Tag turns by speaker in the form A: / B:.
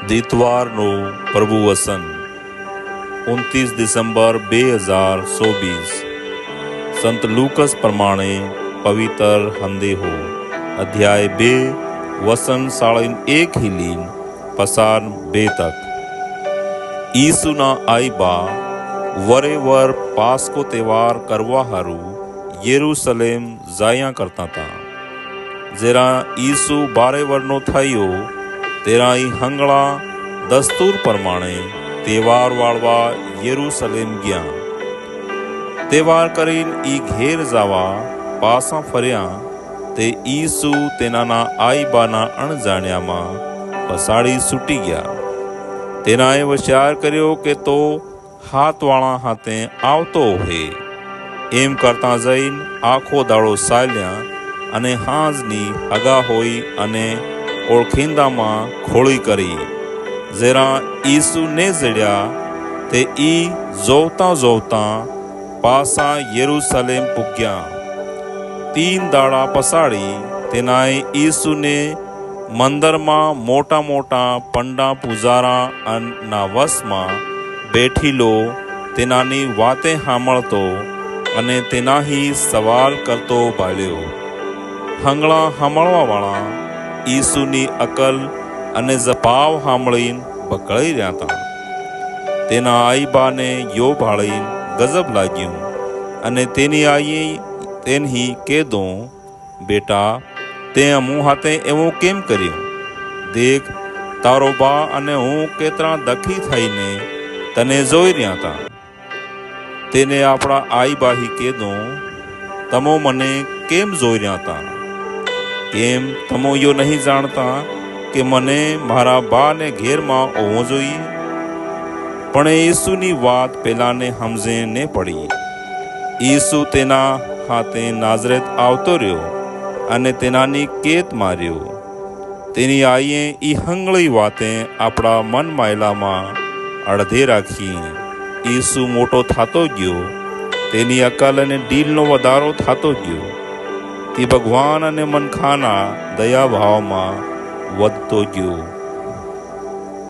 A: દીતવારનું પ્રભુ વસન 29 ડિસેમ્બર 2024 સંત લુકસ પ્રમાણે પવિત્ર હંદેહો અધ્યાય 2 વસન 1 હિલીન પસાર 2 તક. ઈસુના આઈબા વરેવર પાસ્કો તહેવાર કરવા હારું યેરુસલેમ જાયા કરતા હતા. જેરા ઈસુ 12 વર્ષનો થયો તેરા ઈ હંગળા દસ્તુર પ્રમાણે તહેવાર વાળવા યેરુસલેમ ગયા. તહેવાર કરીને ઈ ઘેર જવા પાસા ફર્યા તે ઈસુ તેનાના આઈબાના અણજાણ્યામાં પસાડી છૂટી ગયા. તેનાએ વિચાર કર્યો કે તો હાથવાળા હાથે આવતો હે. એમ કરતા જઈને આખો દાડો ચાલ્યા અને હાંજની હગા હોઈ અને ઓળખીંદામાં ખોળી કરી. જેરા ઈસુ ને જડ્યા તે ઈ જોવતા જોવતા પાસા યેરુસલેમ પૂગ્યા. 3 દાડા પસાડી તેનાએ ઈસુને મંદરમાં મોટા મોટા પંડા પૂજારા ના વશમાં બેઠીલો તેનાની વાતે સાંભળતો અને તેનાહી સવાલ કરતો ભાળ્યો. હંગળા સાંભળવાવાળા ઈસુની અકલ અને જપાવ સાંભળીને બકળી રહ્યા હતા. તેના આઈબાને યો ભાળીને ગજબ લાગ્યું અને તેની આઈએ તેની કહેદો, બેટા તે અમું હાથે એવું કેમ કર્યું? દેખ, તારો બા અને હું કેતરા દખી થઈને તને જોઈ રહ્યા હતા. તેને આપણા આઈબાહી કહેદો, તમો મને કેમ જોઈ રહ્યા હતા? કેમ તમો યો નહીં જાણતા કે મને મારા બાને ઘેરમાં હોવો જોઈએ? પણ ઈસુની વાત પેલાને સમજે ને પડી. ઈસુ તેના હાથે નાઝરેત આવતો રહ્યો અને તેનાની કેત માર્યો. તેની આઈએ ઈ હંગળી વાતે આપણા મન માયલામાં અડધે રાખી. ઈસુ મોટો થતો ગયો, તેની અકલ અને ડીલનો વધારો થતો ગયો. તે ભગવાન અને મનખાના દયાભાવમાં વધતો ગયો.